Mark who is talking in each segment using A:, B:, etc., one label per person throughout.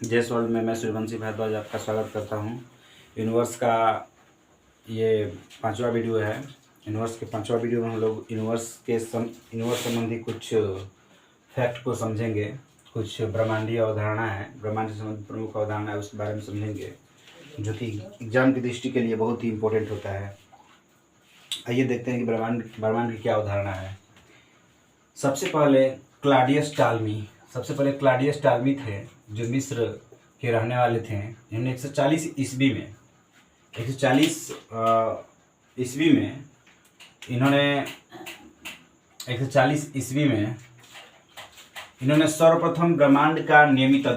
A: जेस वर्ल्ड में मैं सूर्यवंशी भारद्वाज आपका स्वागत करता हूं। यूनिवर्स का ये 5वां वीडियो है। यूनिवर्स के 5वां वीडियो में हम लोग यूनिवर्स संबंधी कुछ फैक्ट को समझेंगे। कुछ ब्रह्मांडीय अवधारणा है, ब्रह्मांड से संबंधित प्रमुख अवधारणा है, उसके बारे में समझेंगे, जो कि एग्जाम की दृष्टि के लिए बहुत ही इम्पोर्टेंट होता है। आइए देखते हैं कि ब्रह्मांड की क्या अवधारणा है। सबसे पहले क्लॉडियस टालमी थे, जो मिस्र के रहने वाले थे। इन्होंने 140 ईस्वी में इन्होंने सर्वप्रथम ब्रह्मांड का नियमित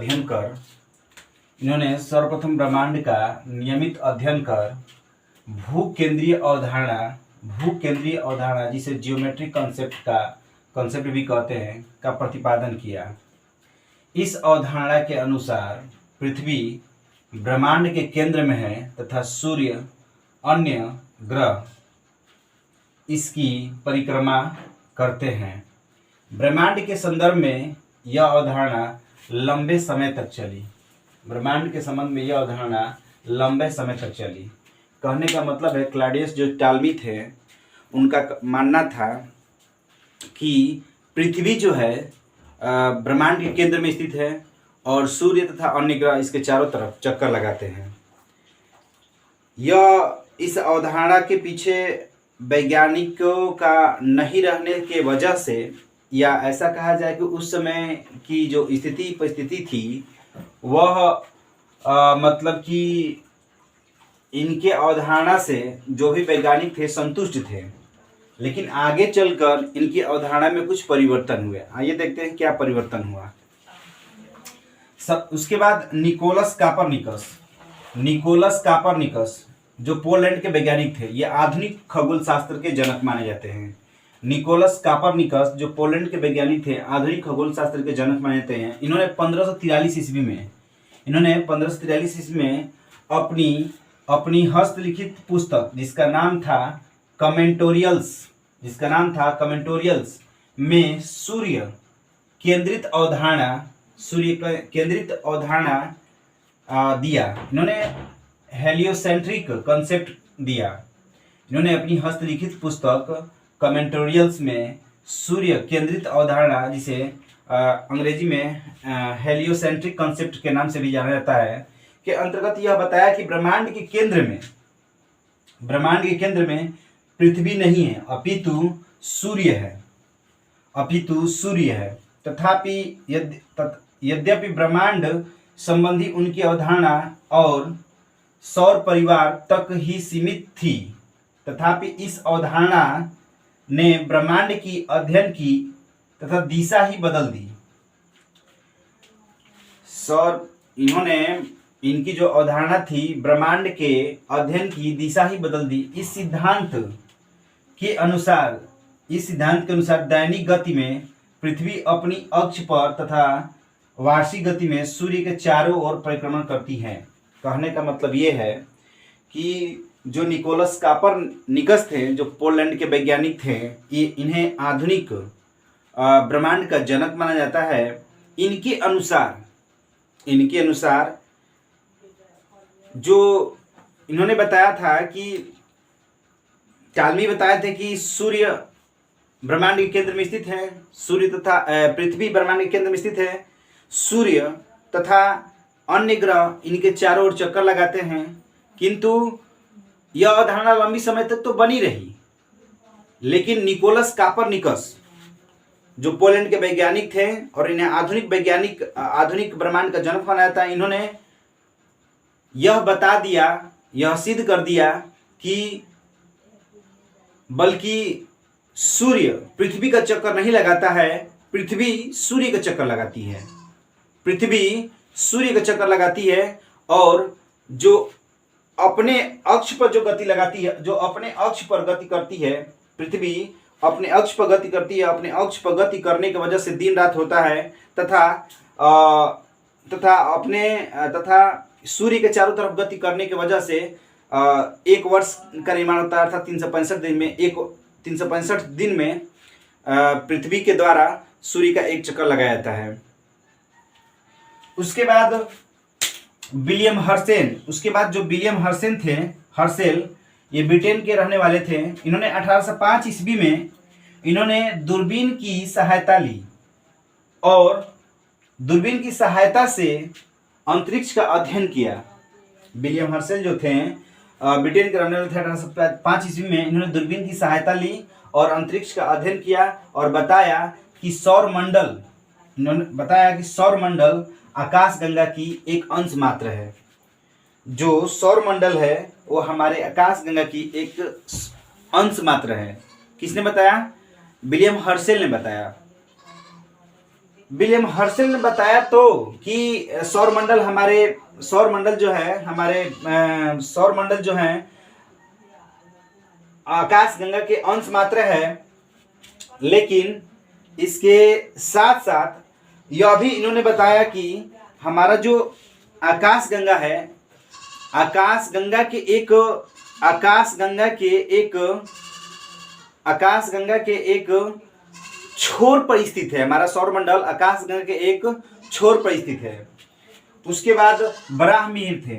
A: अध्ययन कर भूकेंद्रीय अवधारणा जिसे जियोमेट्रिक कंसेप्ट भी कहते हैं, का प्रतिपादन किया। इस अवधारणा के अनुसार पृथ्वी ब्रह्मांड के केंद्र में है तथा सूर्य अन्य ग्रह इसकी परिक्रमा करते हैं। ब्रह्मांड के संदर्भ में यह अवधारणा लंबे समय तक चली। कहने का मतलब है, क्लॉडियस जो टालमी थे, उनका मानना था कि पृथ्वी जो है ब्रह्मांड के केंद्र में स्थित है और सूर्य तथा अन्य ग्रह इसके चारों तरफ चक्कर लगाते हैं। इस अवधारणा के पीछे वैज्ञानिकों का नहीं रहने के वजह से, या ऐसा कहा जाए कि उस समय की जो परिस्थिति थी वह मतलब कि इनके अवधारणा से जो भी वैज्ञानिक थे संतुष्ट थे, लेकिन आगे चलकर इनकी अवधारणा में कुछ परिवर्तन हुए। आइए देखते हैं क्या परिवर्तन हुआ। उसके बाद निकोलस कापरनिकस जो पोलैंड के वैज्ञानिक थे, ये आधुनिक खगोल शास्त्र के जनक माने जाते हैं। निकोलस कापरनिकस जो पोलैंड के वैज्ञानिक थे, आधुनिक खगोल शास्त्र के जनक माने जाते हैं। इन्होंने 1543 ईस्वी में अपनी हस्तलिखित पुस्तक जिसका नाम था कमेंटोरियल्स में सूर्य केंद्रित अवधारणा दिया। इन्होंने हेलियोसेंट्रिक कंसेप्ट दिया। इन्होंने अपनी हस्तलिखित पुस्तक कमेंटोरियल्स में सूर्य केंद्रित अवधारणा, जिसे अंग्रेजी में हेलियोसेंट्रिक कंसेप्ट के नाम से भी जाना जाता है, के अंतर्गत यह बताया कि ब्रह्मांड के केंद्र में पृथ्वी नहीं है, अपितु सूर्य है। तथापि यद्यपि ब्रह्मांड संबंधी उनकी अवधारणा और सौर परिवार तक ही सीमित थी, तथापि इस अवधारणा ने ब्रह्मांड की अध्ययन की तथा दिशा ही बदल दी। इनकी जो अवधारणा थी, ब्रह्मांड के अध्ययन की दिशा ही बदल दी। इस सिद्धांत के अनुसार दैनिक गति में पृथ्वी अपनी अक्ष पर तथा वार्षिक गति में सूर्य के चारों ओर परिक्रमण करती है। कहने का मतलब ये है कि जो निकोलस कापरनिकस थे, जो पोलैंड के वैज्ञानिक थे, इन्हें आधुनिक ब्रह्मांड का जनक माना जाता है। इनके अनुसार जो इन्होंने बताया था कि टालमी बताए थे कि सूर्य ब्रह्मांड के केंद्र में स्थित है, पृथ्वी ब्रह्मांड के केंद्र में स्थित है, सूर्य तथा अन्य ग्रह इनके चारों ओर चक्कर लगाते हैं। किंतु यह अवधारणा लंबी समय तक तो बनी रही, लेकिन निकोलस कापरनिकस जो पोलैंड के वैज्ञानिक थे और इन्हें आधुनिक ब्रह्मांड का जनक माना जाता है, इन्होंने यह सिद्ध कर दिया कि बल्कि सूर्य पृथ्वी का चक्कर नहीं लगाता है, पृथ्वी सूर्य का चक्कर लगाती है। और जो अपने अक्ष पर गति करती है, पृथ्वी अपने अक्ष पर गति करती है। अपने अक्ष पर गति करने की वजह से दिन रात होता है तथा सूर्य के चारों तरफ गति करने की वजह से एक वर्ष का निर्माण होता है, अर्थात 365 दिन में पृथ्वी के द्वारा सूर्य का एक चक्कर लगाया जाता है। उसके बाद विलियम हर्सेल, उसके बाद जो विलियम हर्सेल थे, हर्सेल ये ब्रिटेन के रहने वाले थे। इन्होंने 1805 ईस्वी में इन्होंने दूरबीन की सहायता ली और दूरबीन की सहायता से अंतरिक्ष का अध्ययन किया। विलियम हर्सेल जो थे ब्रिटेन के रहने वाले थे। 1805 ईस्वी में इन्होंने दूरबीन की सहायता ली और अंतरिक्ष का अध्ययन किया और बताया कि सौर मंडल, इन्होंने बताया कि सौर मंडल आकाश गंगा की एक अंश मात्र है। जो सौर मंडल है वो हमारे आकाश गंगा की एक अंश मात्र है। किसने बताया? विलियम हर्सेल ने बताया। विलियम हर्सेल ने बताया तो कि सौर मंडल जो है आकाश गंगा के अंश मात्र है, लेकिन इसके साथ साथ यह भी इन्होंने बताया कि हमारा जो आकाश गंगा है, आकाश गंगा के एक छोर पर स्थित है। हमारा सौर मंडल आकाश गंगा के एक छोर पर स्थित है। उसके बाद ब्राह्मीर थे,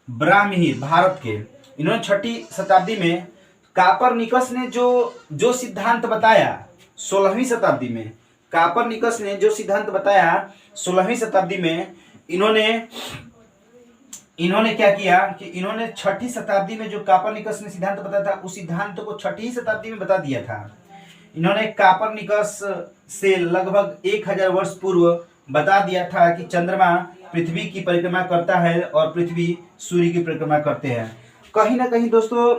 A: ब्राह्मीर भारत के। इन्होंने 6वीं शताब्दी में कापरनिकस ने जो सिद्धांत बताया 16वीं शताब्दी में, कापरनिकस ने जो सिद्धांत बताया 16वीं शताब्दी में, इन्होंने क्या किया कि इन्होंने 6वीं शताब्दी में जो कापरनिकस ने सिद्धांत बताया था उस सिद्धांत को 6वीं शताब्दी में बता दिया था। इन्होंने कापरनिकस से लगभग 1000 वर्ष पूर्व बता दिया था कि चंद्रमा पृथ्वी की परिक्रमा करता है और पृथ्वी सूर्य की परिक्रमा करते हैं। कहीं ना कहीं दोस्तों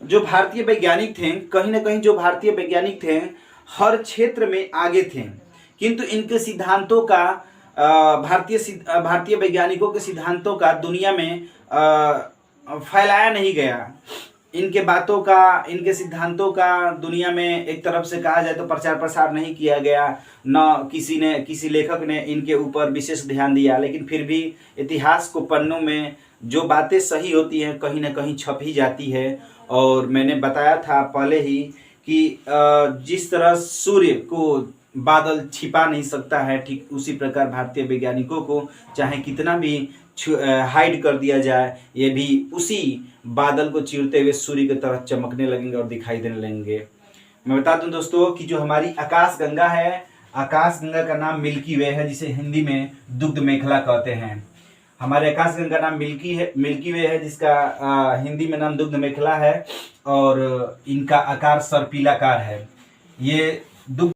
A: जो भारतीय वैज्ञानिक थे हर क्षेत्र में आगे थे, किंतु इनके सिद्धांतों का भारतीय वैज्ञानिकों के सिद्धांतों का दुनिया में फैलाया नहीं गया। इनके सिद्धांतों का दुनिया में एक तरफ से कहा जाए तो प्रचार प्रसार नहीं किया गया, न किसी लेखक ने इनके ऊपर विशेष ध्यान दिया। लेकिन फिर भी इतिहास को पन्नों में जो बातें सही होती हैं कहीं ना कहीं छप ही जाती है। और मैंने बताया था पहले ही कि जिस तरह सूर्य को बादल छिपा नहीं सकता है, ठीक उसी प्रकार भारतीय वैज्ञानिकों को चाहे कितना भी हाइड कर दिया जाए, ये भी उसी बादल को चीरते हुए सूर्य की तरह चमकने लगेंगे और दिखाई देने लगेंगे। मैं बता दूं दोस्तों कि जो हमारी आकाश गंगा है, आकाश गंगा का नाम मिल्की वे है, जिसे हिंदी में दुग्ध मेखला कहते हैं। हमारे आकाश गंगा का नाम मिल्की वे है, जिसका हिंदी में नाम दुग्ध मेखला है और इनका आकार सर्पिलाकार है। ये दुग्ध